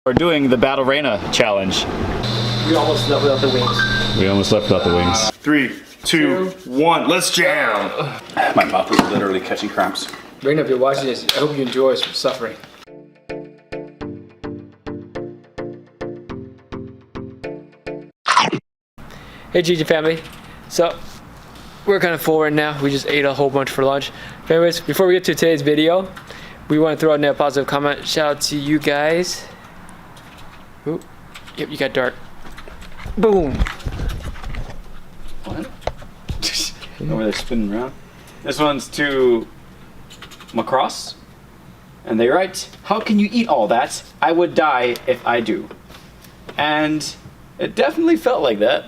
We're doing the Battle Raina challenge. We almost left without the wings. We almost left without the wings. 3, 2, 1, let's jam! My mouth is literally catching cramps. Raina, if you're watching this, I hope you enjoy suffering. Hey GG family. So, we're kind of full right now. We just ate a whole bunch for lunch. But anyways, before we get to today's video, we want to throw out a positive comment. Shout out to you guys. Ooh. Yep, you got dark. Boom. What? Over there spinning around. This one's to Macross. And they write, "How can you eat all that? I would die if I do." And it definitely felt like that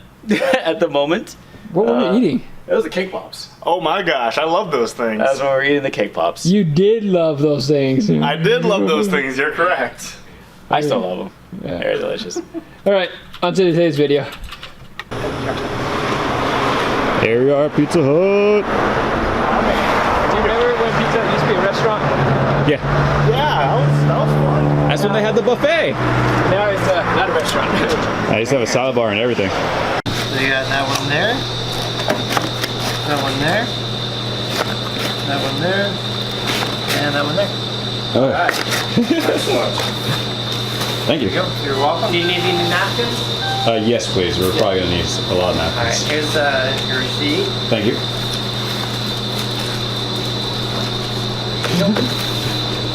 at the moment. What were we eating? It was the cake pops. Oh my gosh, I love those things. That's when we were eating the cake pops. You did love those things. I did love those things, you're correct. I still love them. Yeah. They're delicious. Alright, on to today's video. Here we are, Pizzahut. Do you remember when Pizza Hut used to be a restaurant? Yeah. Yeah, that was fun. That's when they had the buffet. Now it's not a restaurant. I used to have a salad bar and everything. So you got that one there, that one there, that one there, and that one there. Oh. Alright, Thank you. there you go. You're welcome. Do you need any napkins? Yes, please. We're probably going to need a lot of Alright, napkins. here's your receipt. Thank you.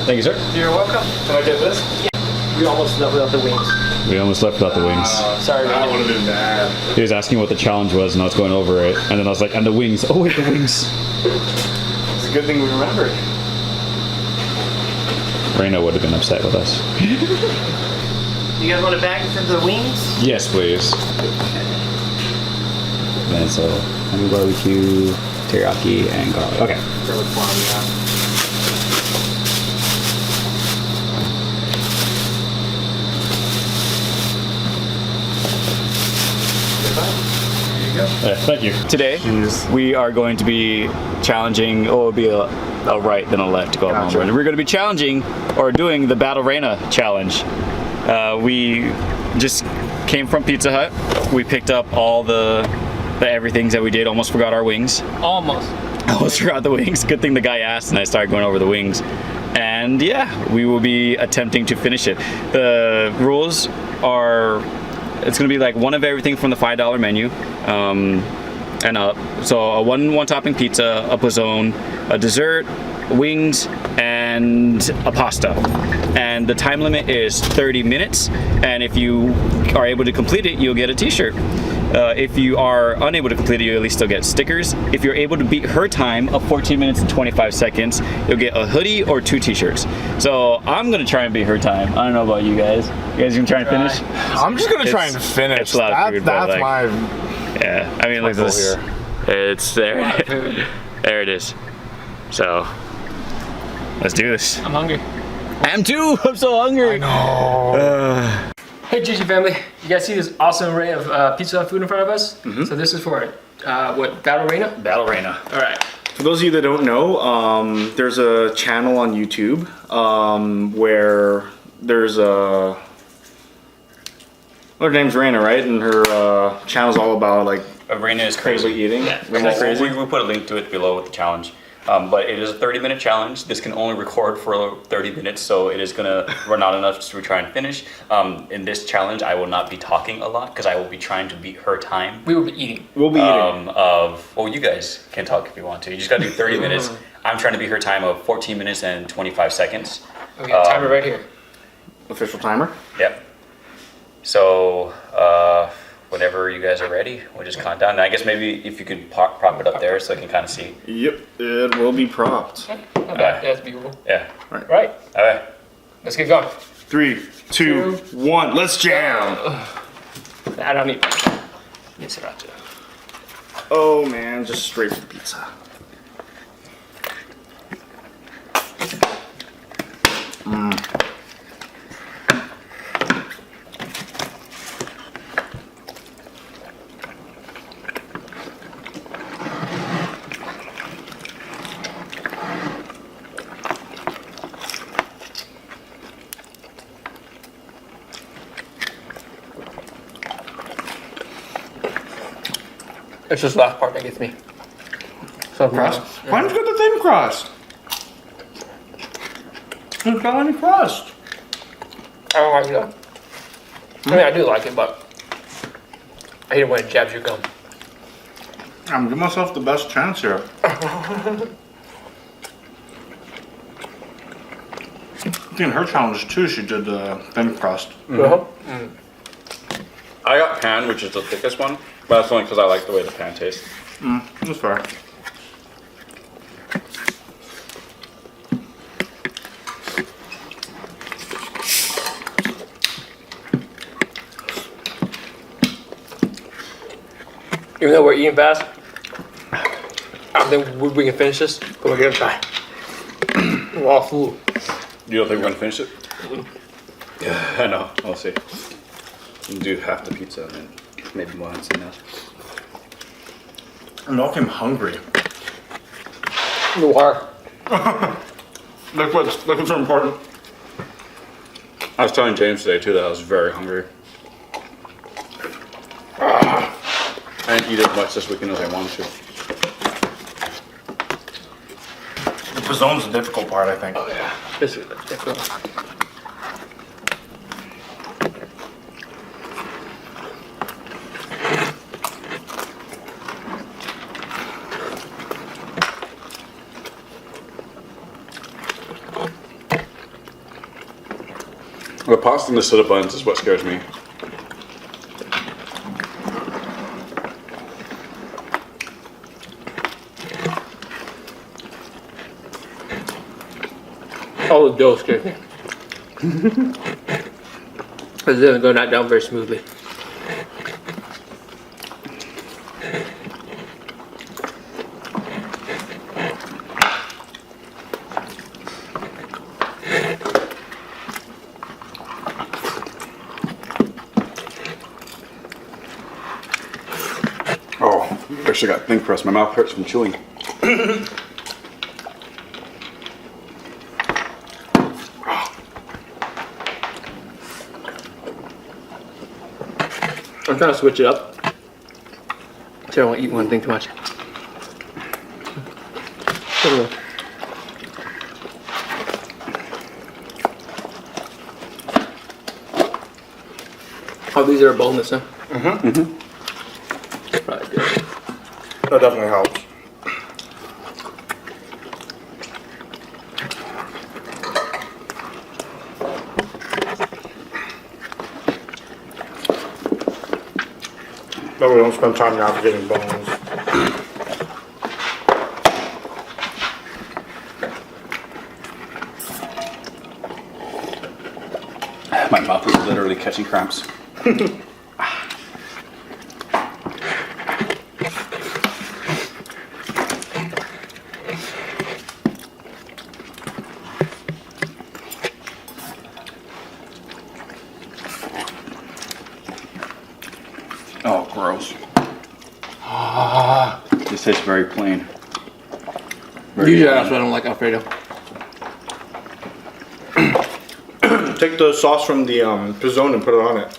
Thank you, sir. You're welcome. Can I get this? We almost left without the wings. We almost left without the wings. Sorry, That Raina. would have been bad. He was asking what the challenge was, and I was going over it. And then I was like, and the wings. Oh, wait, the wings. It's a good thing we remembered. Raina would have been upset with us. You guys want a bag for the wings? Yes, please. And it's a honey barbecue, teriyaki, and garlic. Okay. Garlic farm, yeah. Thank you. Today, we are going to be challenging, oh, it'll be a right then a left to go up. Gotcha. We're going to be challenging or doing the Battle Raina challenge. We just came from Pizza Hut. We picked up all the everythings that we did. Almost forgot our wings. Almost. Almost forgot the wings. Good thing the guy asked and I started going over the wings. And yeah, we will be attempting to finish it. The rules are, it's gonna be like one of everything from the $5 menu and up. So a one topping pizza, a pizzone, a dessert, wings, and a pasta. And the time limit is 30 minutes. And if you are able to complete it, you'll get a t-shirt. If you are unable to complete it, you at least still get stickers. If you're able to beat her time of 14 minutes and 25 seconds, you'll get a hoodie or 2 t-shirts. So I'm gonna try and beat her time. I don't know about you guys. You guys gonna try and finish? I'm just gonna try and finish. It's a lot of food, but that's like, my yeah, I mean, look at this. It's there. There it is. So, let's do this. I'm hungry. I am too. I'm so hungry. no. Hey GG family, you guys see this awesome array of Pizza Hut food in front of us? So this is for what, Battle Raina? Battle Raina. All right. For those of you that don't know, there's a channel on YouTube where there's a... Her name's Raina, right? And her channel's all about like Raina is crazy crazy. eating. Yeah, Raina's crazy. we put a link to it below with the challenge. But it is a 30-minute challenge. This can only record for 30 minutes, so it is gonna run out enough to try and finish. In this challenge, I will not be talking a lot because I will be trying to beat her time. We will be eating. We'll be eating. Well, you guys can talk if you want to. You just gotta do 30 minutes. I'm trying to beat her time of 14 minutes and 25 seconds. We got a timer right here. Official timer? Yep. So, whenever you guys are ready, we'll just count down. And I guess maybe if you could prop it up there so I can kind of see. Yep, it will be propped. Not bad. That's beautiful. Yeah. Right. All right. Let's get going. 3, 2, 1, let's jam! I don't need sriracha. Oh man, just straight for the pizza. It's just the last part that gets me. So crust. Why don't you get the thin crust? It's got any crust. I don't like that. I mean, I do like it, but I hate it when it jabs your gum. I'm giving myself the best chance here. In her challenge too, she did the thin crust. I got pan, which is the thickest one, but that's only because I like the way the pan tastes. That's fair. Even though we're eating fast, I don't think we can finish this, but we're gonna try. We're all full. You don't think we're gonna finish it? Yeah, I know. We'll see. We'll do half the pizza and then maybe more on something else. I'm hungry. You are. Liquids are important. I was telling James today too that I was very hungry. I didn't eat as much this weekend as I wanted to. The pizzone's the difficult part, I think. Oh yeah. This is difficult. The pasta and the soda buns is what scares me. Oh, the dough scares me. Because it doesn't go not down very smoothly. Oh, I actually got thin crust. My mouth hurts from chewing. I'm trying to switch it up, so I don't want to eat one thing too much. Oh, these are boneless, huh? Probably good. That definitely helps. But we don't spend time navigating bones. My mouth is literally catching cramps. Oh, gross. This tastes very plain. Usually that's why I don't like Alfredo. Take the sauce from the pizzone and put it on it.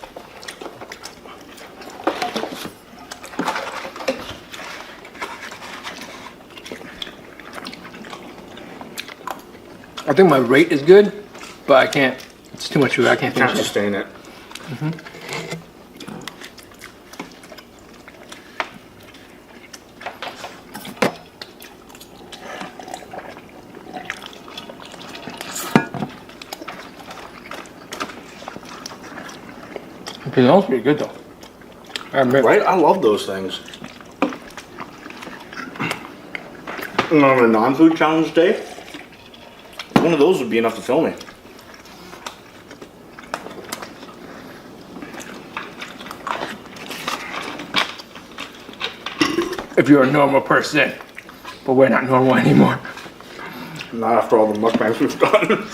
I think my rate is good, but I can't. It's too much food. I can't Can't finish it. sustain it. Pizza's pretty good though. I admit. Right? I love those things. And on a non-food challenge day, one of those would be enough to fill me. If you're a normal person, but we're not normal anymore. Not after all the mukbangs we've done.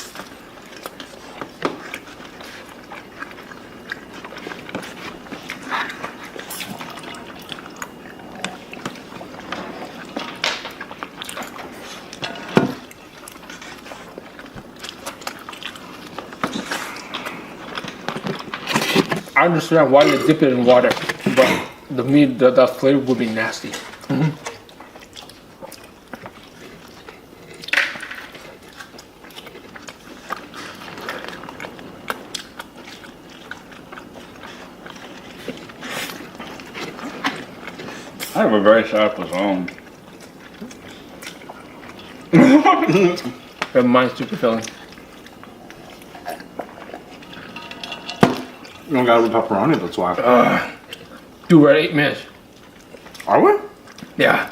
I understand why they dip it in water, but the meat, the flavor would be nasty. I have a very sharp zone. But mine's super filling. You don't got the pepperoni, that's why. Dude, we're at 8 minutes. Are we? Yeah.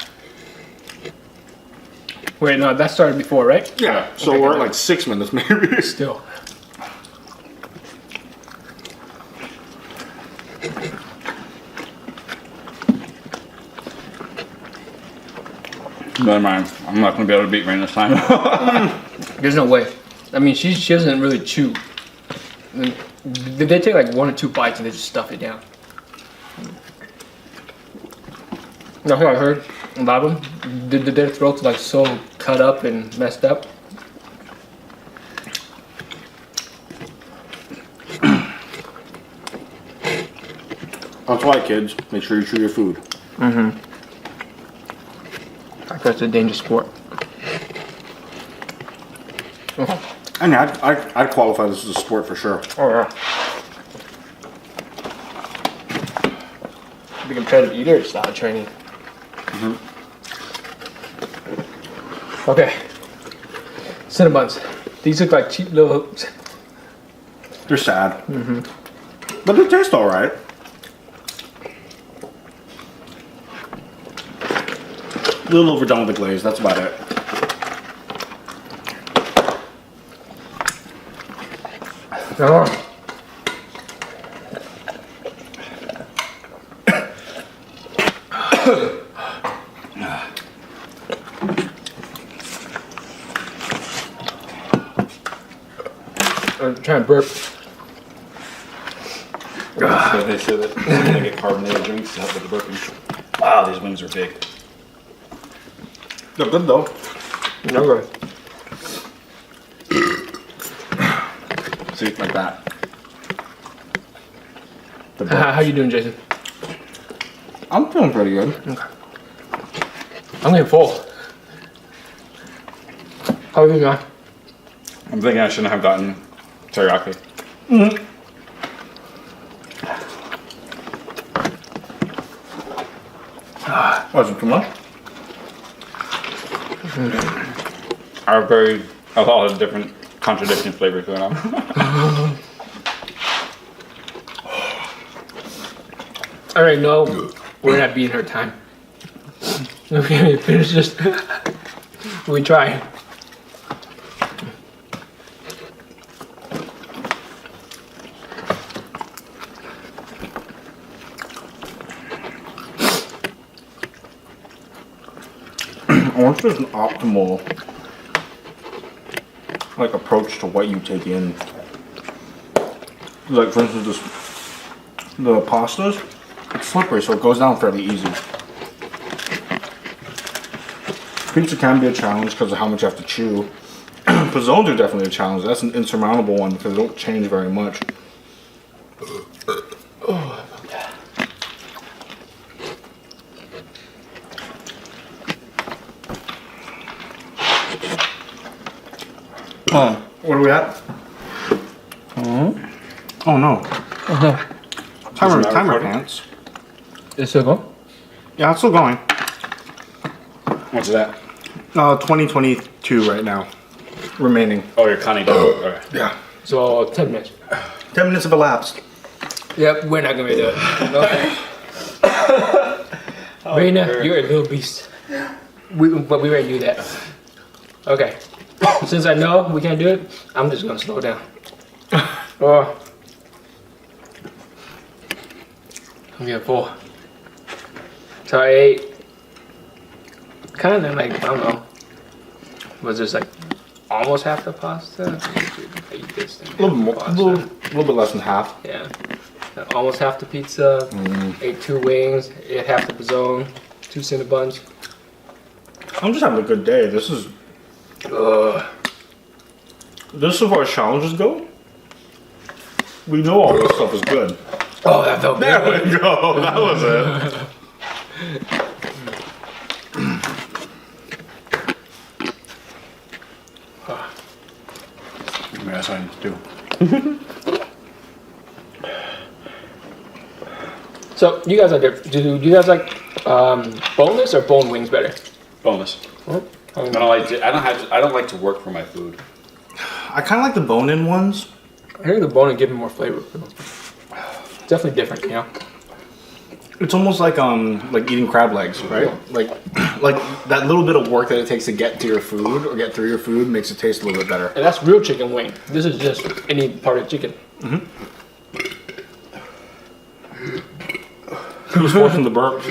Wait, no, that started before, right? Yeah. So Okay, we're good. at like 6 minutes maybe. Still. Never mind. I'm not gonna be able to beat Rain this time. There's no way. I mean, she doesn't really chew. And they take like 1 or 2 bites and they just stuff it down. That's what I heard. A lot of them, their throats like so cut up and messed up. That's why, kids, make sure you chew your food. That's a dangerous sport. I mean, I'd qualify this as a sport for sure. Oh yeah. Be competitive eater style training. Okay. Cinnabons. These look like cheap little. They're sad. But they taste alright. A little overdone with the glaze, that's about it. Oh. I'm trying to burp. They say that they get carbonated drinks to help with the burping. Wow, these wings are big. They're good though. Okay. See, like that. How you doing, Jason? I'm feeling pretty good. I'm getting full. How are you, man? I'm thinking I shouldn't have gotten teriyaki. Wasn't too much. Are a lot of different contradicting flavors going on. I already know we're not beating her time. Okay, finish this. We try. I wonder if there's an optimal like approach to what you take in. Like for instance, the pastas, it's slippery, so it goes down fairly easy. Pizza can be a challenge because of how much you have to chew. Pizzones are definitely a challenge. That's an insurmountable one because they don't change very much. What are we at? Oh no. Timer pants. It's still going? Yeah, it's still going. What's that? 2022 right now. Remaining. Oh, you're counting down. Okay. Yeah. So 10 minutes. 10 minutes have elapsed. Yep, we're not gonna be able to do it. Okay. Raina, you're a little beast. But we already knew that. Okay. Since I know we can't do it, I'm just gonna slow down. Oh. I'm getting full. So I ate kind of like, I don't know, was this like almost half the pasta? I eat this thing. A little more, little bit less than half. Yeah. Almost half the pizza, ate 2 wings, ate half the pizzone, 2 Cinnabons. I'm just having a good day. This is as far as challenges go. We know all this stuff is good. Oh, that felt There good. we go. That was it. Maybe that's what I need to do. So you guys like do you guys like boneless or bone wings better? Boneless. I don't like to work for my food. I kind of like the bone-in ones. I think the bone and give it more flavor. Definitely different, you know. It's almost like eating crab legs, right? Like that little bit of work that it takes to get to your food or get through your food makes it taste a little bit better. And that's real chicken wing. This is just any part of chicken. Who's forcing the burp?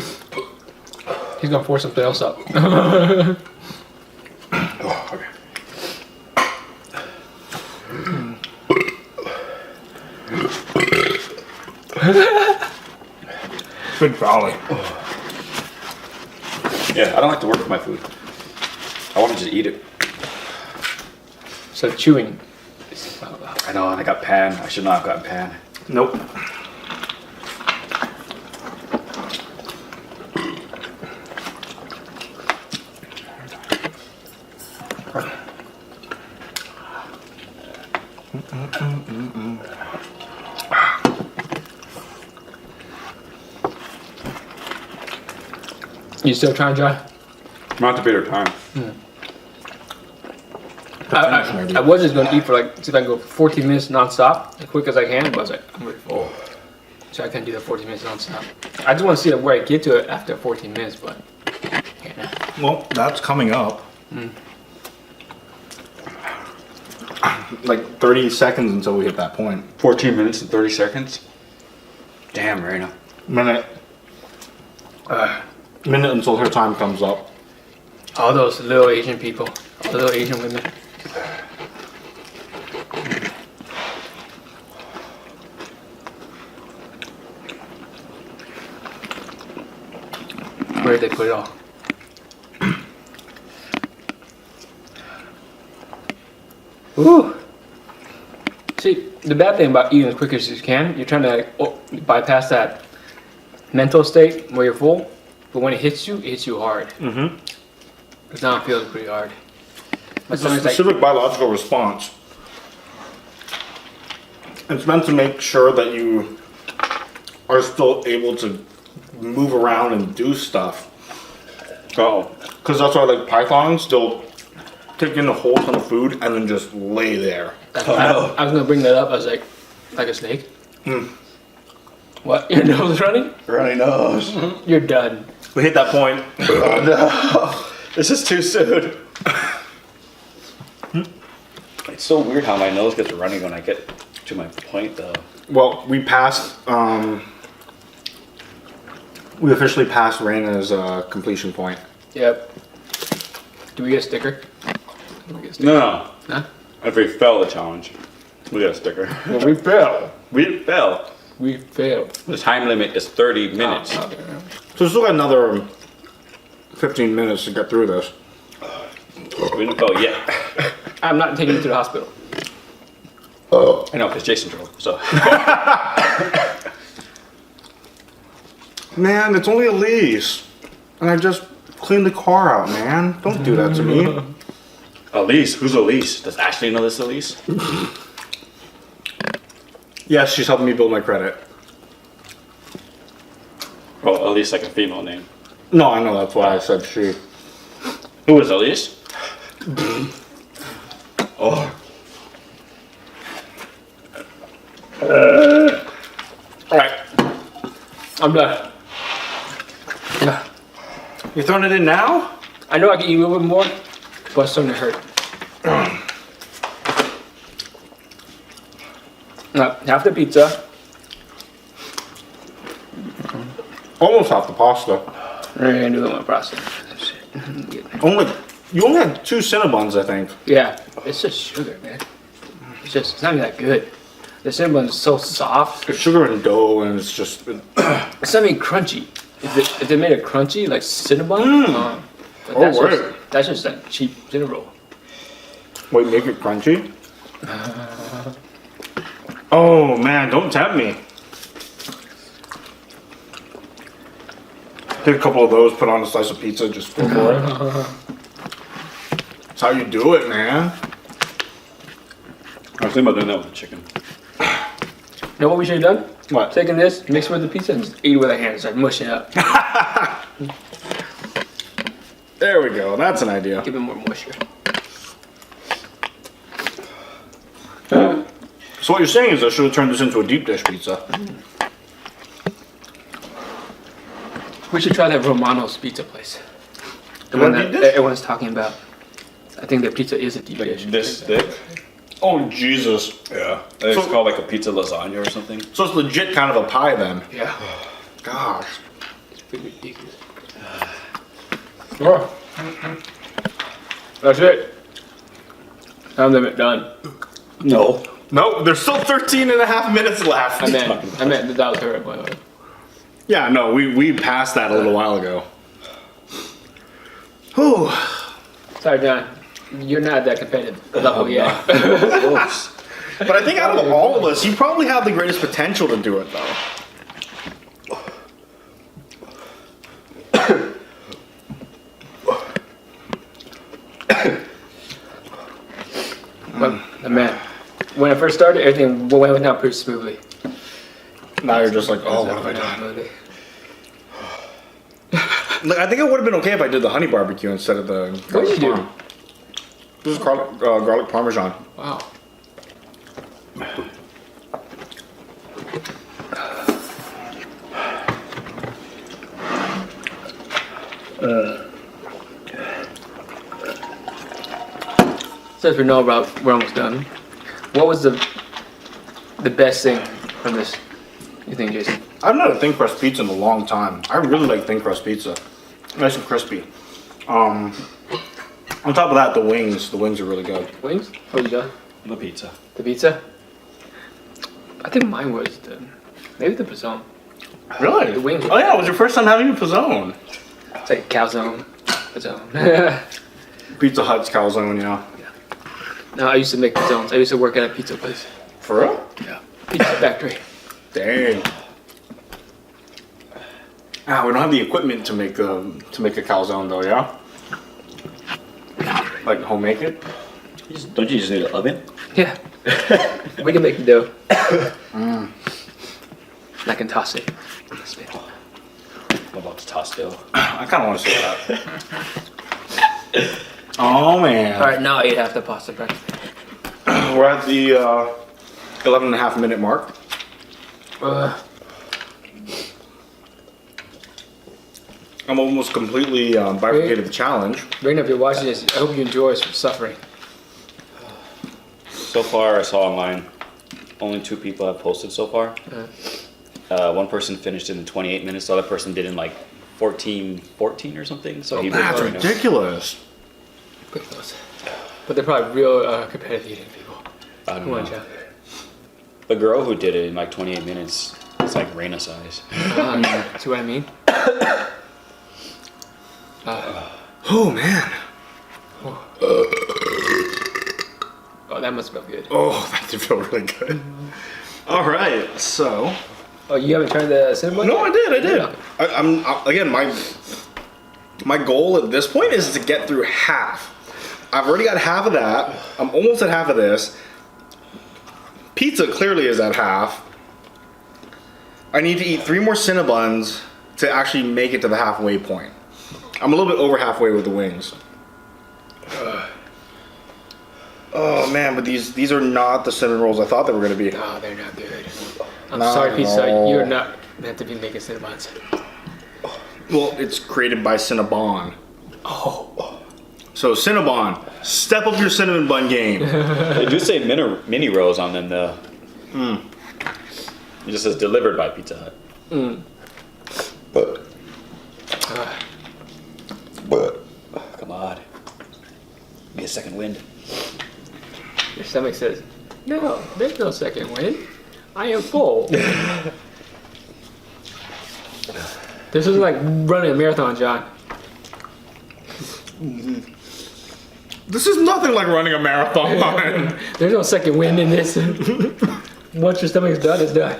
He's gonna force something else up. Oh, okay. Good golly. Yeah, I don't like to work for my food. I want to just eat it. So chewing. I know, and I got pan. I should not have gotten pan. Nope. You still trying, John? Not the bitter time. I was just gonna eat for like, see if I can go 14 minutes non-stop, as quick as I can, but I was like, I'm really full. So I can't do that 14 minutes non-stop. I just want to see where I get to it after 14 minutes, but yeah. Well, that's coming up. Like 30 seconds until we hit that point. 14 minutes and 30 seconds? Damn, Raina. Minute until her time comes up. All those little Asian people, all the little Asian women. Where did they put it all? Ooh. See, the bad thing about eating as quick as you can, you're trying to like, bypass that mental state where you're full, but when it hits you hard. Mm-hmm. Because now it feels pretty hard. My It's a stomach's like, specific biological response. It's meant to make sure that you are still able to move around and do stuff. Oh. Because that's why like pythons, they'll take in a whole ton of food and then just lay there. I was gonna bring that up. I was like a snake. What? Your nose is running? Runny nose. You're done. We hit that point. Oh no. This is too soon. It's so weird how my nose gets running when I get to my point though. Well, we passed, we officially passed Raina's completion point. Yep. Do we get a sticker? Do we get a sticker? No. Huh? If we fail the challenge, we get a sticker. Well, we failed. We fail. We failed. The time limit is 30 minutes. Oh, okay. So we still got another 15 minutes to get through this. We didn't fail yet. I'm not taking you to the hospital. I know, because Jason drove, so. Man, it's only a lease. And I just cleaned the car out, man. Don't do that to me. Elise? Who's Elise? Does Ashley know this Elise? Yes, she's helping me build my credit. Well, Elise like a female name. No, I know, that's why I said she. Who is Elise? Oh. Alright. I'm done. You throwing it in now? I know I can eat a little bit more, but it's starting to hurt. Half the pizza. Almost half the pasta. I'm gonna do it in my process. You only had 2 Cinnabons, I think. Yeah, it's just sugar, man. It's not even that good. The cinnamon is so soft. It's sugar and dough, and it's just. It's not even crunchy. If they made it crunchy, like cinnamon, but that's just like cheap cinnamon roll. Wait, make it crunchy? Oh man, don't tempt me. Take a couple of those, put on a slice of pizza, just go for it. That's how you do it, man. I was thinking about doing that with the chicken. You know what we should have done? What? Taking this, mix with the pizza, and just eat it with our hands, like mush it up. There we go. That's an idea. Give it more moisture. So what you're saying is I should have turned this into a deep dish pizza. We should try that Romano's pizza place. The You one want that deep dish? everyone's talking about. I think their pizza is a deep dish. This thick? Oh Jesus! Yeah. It's So- called like a pizza lasagna or something. So it's legit kind of a pie then. Yeah. Gosh. It's pretty ridiculous. Oh. That's it. I'm done. No. No, there's still 13 and a half minutes left. I meant that was her, by the way. Yeah, no, we passed that a little while ago. Whew. Sorry, John. You're not that competitive level yet. Close. But I think out of all of us, you probably have the greatest potential to do it though. But, man, when I first started, everything went down pretty smoothly. Now you're just like, oh, what have I done? Look, I think it would have been okay if I did the honey barbecue instead of the What did you do? This is garlic parmesan. Wow. Since we know about we're almost done, what was the best thing from this? You think, Jason? I've not had a thin crust pizza in a long time. I really like thin crust pizza. Nice and crispy. On top of that, the wings are really good. Wings? What you got? The pizza. The pizza? I think mine was maybe the pizzone. Really? The wings. Oh yeah, it was your first time having a pizzone. It's like calzone. Pizzone. Pizza Hut's calzone, you know. No, I used to make pizzones. I used to work at a pizza place. For real? Yeah. Pizza factory. Dang. Ah, we don't have the equipment to make a calzone though, yeah? Like home make it? Don't you just need an oven? Yeah. We can make the dough. I can toss it. Spin. I'm about to toss dough. I kind of want to see that. Oh man. All right, now I ate half the pasta bread. We're at the 11 and a half minute mark. I'm almost completely bifurcated the challenge. Raina, if you're watching this, I hope you enjoy suffering. So far, I saw online, only 2 people have posted so far. One person finished in 28 minutes. The other person did in like 14 or something. So he That's right now. ridiculous. Quick thoughts. But they're probably real competitive eating people. I don't Come on, know. John. The girl who did it in like 28 minutes, it's like Raina size. See what I mean? Oh man. Oh, that must smell good. Oh, that did feel really good. All right, so. Oh, you haven't tried the cinnamon? No, I did. Yeah. I'm again. My goal at this point is to get through half. I've already got half of that. I'm almost at half of this. Pizza clearly is at half. I need to eat 3 more Cinnabons to actually make it to the halfway point. I'm a little bit over halfway with the wings. Oh man, but these are not the cinnamon rolls I thought they were gonna be. Oh, they're not good. I'm Not sorry, at pizza. all. You're not meant to be making cinnamons. Well, it's created by Cinnabon. Oh. So Cinnabon, step up your cinnamon bun game. They do say mini rolls on them though. It just says delivered by Pizza Hut. Come on. Be a second wind. Your stomach says, no, there's no second wind. I am full. This is like running a marathon, John. This is nothing like running a marathon. There's no second wind in this. Once your stomach's done, it's done.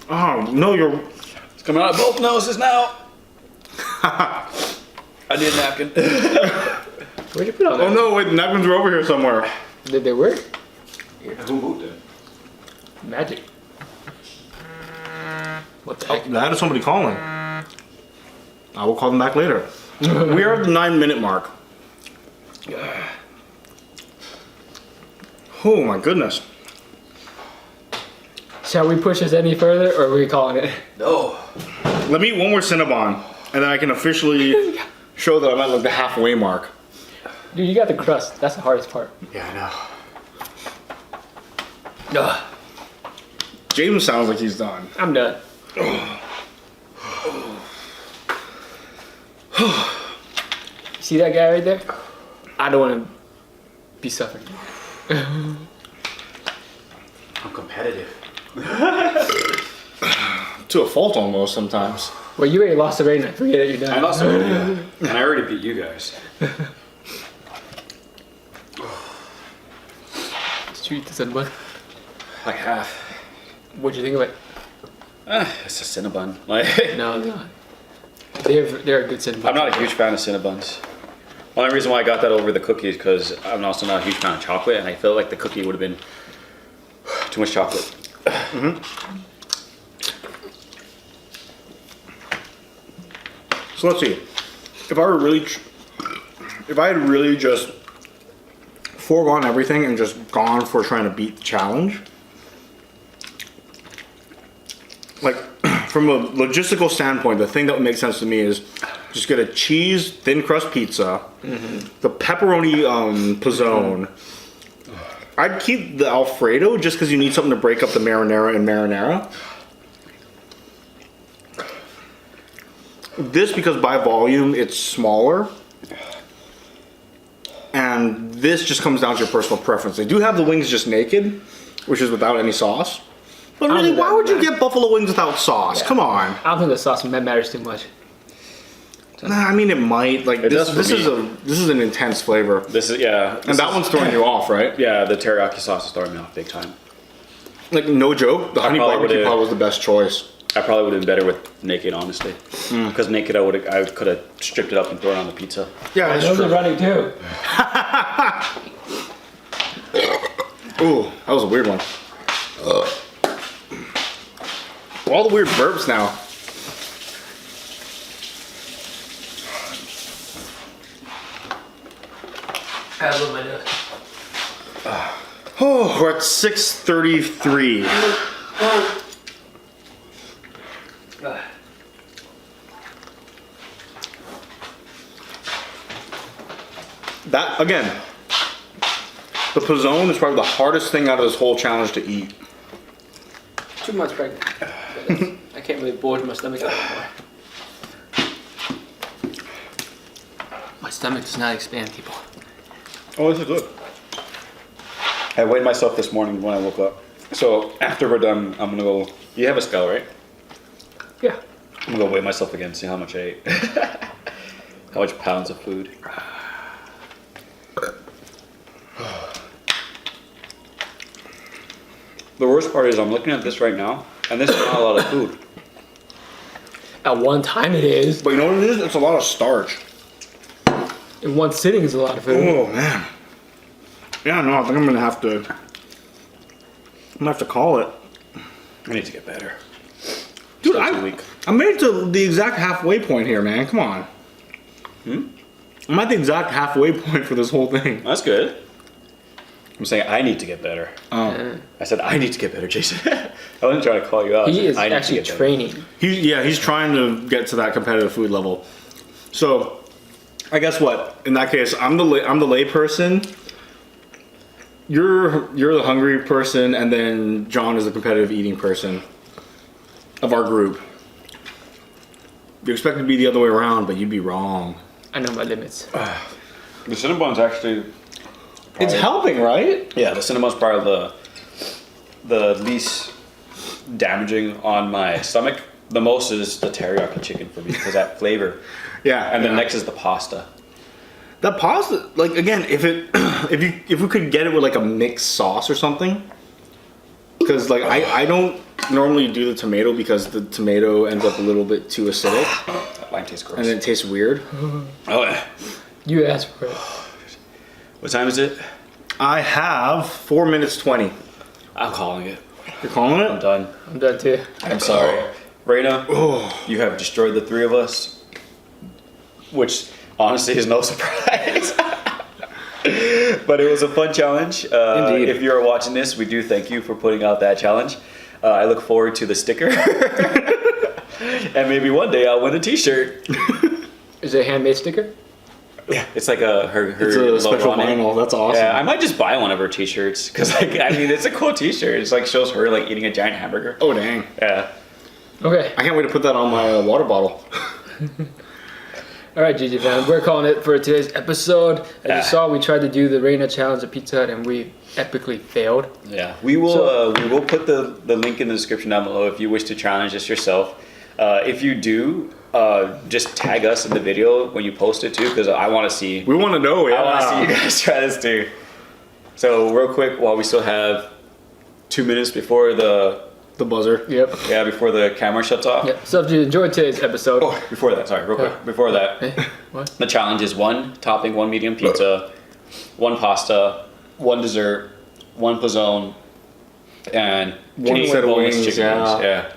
Oh no, you're. It's coming out of both noses now. I need a napkin. Where'd you put all that? Oh no, wait, the napkins are over here somewhere. Did they work? Who moved it? Magic. What the Oh, heck? that is somebody calling. I will call them back later. We are at the 9-minute mark. Oh my goodness. Shall we push this any further, or are we calling it? No. Let me eat one more Cinnabon, and then I can officially show that I'm at like the halfway mark. Dude, you got the crust. That's the hardest part. Yeah, I know. Ugh, James sounds like he's done. I'm done. See that guy right there? I don't want to be suffering. I'm competitive. To a fault almost sometimes. Well, you already lost the Raina. Forget it, you're done. I lost already, and I already beat you guys. Did you eat this one? Like half. What'd you think of it? It's a Cinnabon. Like, No, it's not. They're a good cinnamon. I'm not a huge fan of Cinnabons. Only reason why I got that over the cookies because I'm also not a huge fan of chocolate, and I felt like the cookie would have been too much chocolate. So let's see. If I were really, if I had really just foregone everything and just gone for trying to beat the challenge, like from a logistical standpoint, the thing that would make sense to me is just get a cheese thin crust pizza, the pepperoni pizzone. I'd keep the Alfredo just because you need something to break up the marinara and marinara. This, because by volume, it's smaller. And this just comes down to your personal preference. They do have the wings just naked, which is without any sauce. But really, why would you get buffalo wings without sauce? Yeah. Come on. I don't think the sauce matters too much. Nah, I mean, it might. Like, It does this for is an intense flavor. This is, yeah. And that one's throwing you off, right? Yeah, the teriyaki sauce is throwing me off big time. Like, no joke, the honey probably barbecue would've- pot was the best choice. I probably would have been better with naked, honestly. Because naked, I could have stripped it up and thrown it on the pizza. Yeah, that's Those are true. running too. Ooh, that was a weird one. All the weird burps now. I love my nose. Oh, we're at 6:33. That, again, the pizzone is probably the hardest thing out of this whole challenge to eat. 2 months pregnant. I can't really bulge my stomach out anymore. My stomach does not expand, people. Oh, this is good. I weighed myself this morning when I woke up. So after we're done, I'm gonna go. You have a scale, right? Yeah. I'm gonna go weigh myself again, see how much I ate. How much pounds of food. The worst part is I'm looking at this right now, and this is not a lot of food. At one time it is. But you know what it is? It's a lot of starch. In one sitting is a lot of food. Oh, man. Yeah, no, I think I'm gonna have to call it. I need to get better. Dude, Still I too weak. made it to the exact halfway point here, man. Come on. I'm at the exact halfway point for this whole thing. That's good. I'm saying I need to get better. Oh. I said I need to get better, Jason. I wasn't trying to call you out. I He said, is I need to actually get better. training. He's trying to get to that competitive food level. So, I guess what? In that case, I'm the lay person. You're the hungry person, and then John is the competitive eating person of our group. You expect it to be the other way around, but you'd be wrong. I know my limits. The Cinnabon's actually. It's helping, right? Yeah, the Cinnabon's probably the least damaging on my stomach. The most is the teriyaki chicken for me because that flavor. Yeah. And then next is the pasta. That pasta, like again, if we could get it with like a mixed sauce or something, because like I don't normally do the tomato because the tomato ends up a little bit too acidic That line tastes gross. and it tastes weird. Oh yeah. You asked for it. What time is it? I have 4 minutes 20. I'm calling it. You're calling I'm it? done. I'm done too. I'm sorry. Raina, you have destroyed the three of us. Which honestly is no surprise. But it was a fun challenge. Indeed. If you're watching this, we do thank you for putting out that challenge. I look forward to the sticker. And maybe one day I'll win a t-shirt. Is it a handmade sticker? Yeah, it's like her It's a logo special on it. vinyl. That's awesome. Yeah, I might just buy one of her t-shirts because like I mean it's a cool t-shirt. It's like shows her like eating a giant hamburger. Oh dang! Yeah. Okay. I can't wait to put that on my water bottle. All right, GG fam, we're calling it for today's episode. As you saw, we tried to do the Raina challenge at Pizza Hut and we epically failed. Yeah. We will put the link in the description down below if you wish to challenge this yourself. If you do, just tag us in the video when you post it too, because I want to see. We want to know. Yeah. I want to see you guys try this too. So real quick, while we still have 2 minutes before the buzzer. Yep. before the camera shuts off. Yep. So if you enjoyed today's episode, Oh, before that, sorry, real quick. Before that, what? the challenge is 1 topping, 1 medium pizza, 1 pasta, 1 dessert, 1 pizzone, and One 8 set of boneless wings, chicken yeah. wings. Yeah.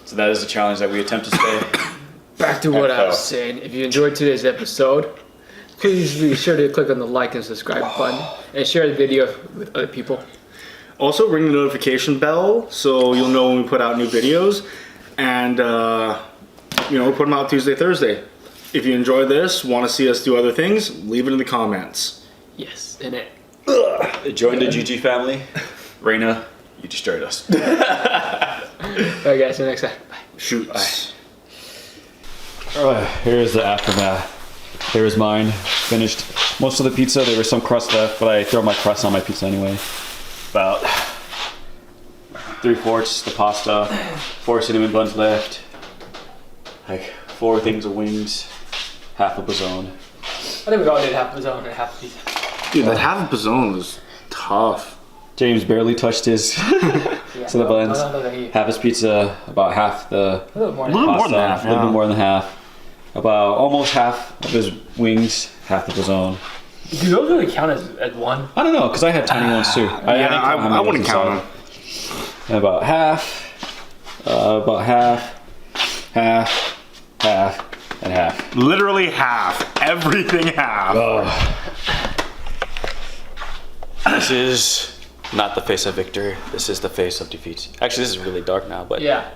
So that is the challenge that we attempt to stay. Back to what I was saying. If you enjoyed today's episode, please be sure to click on the like and subscribe button and share the video with other people. Also, ring the notification bell so you'll know when we put out new videos, and we put them out Tuesday, Thursday. If you enjoy this, want to see us do other things, leave it in the comments. Yes, and it. Join the GG family. Raina, you destroyed us. All right, guys. See you next time. Bye. Shoots. Alright, here's the aftermath. Here's mine, finished. Most of the pizza, there was some crust left, but I throw my crust on my pizza anyway. About 3/4 the pasta, 4 cinnamon buns left, like 4 things of wings, half a pizzone. I think we all did half a pizzone and half a pizza. Dude, that half a pizzone was tough. James barely touched his cinnamon buns. Half his pizza, about half the A little more. A little more pasta, than half, a little yeah. bit more than half. About almost half of his wings, half the pizzone. Do those really count as one? I don't know, because I had tiny ones too. Yeah, didn't count how many I was wouldn't count inside. them. And about half, and half. Literally half. Everything half. This is not the face of victory. This is the face of defeat. Actually, this is really dark now, but Yeah.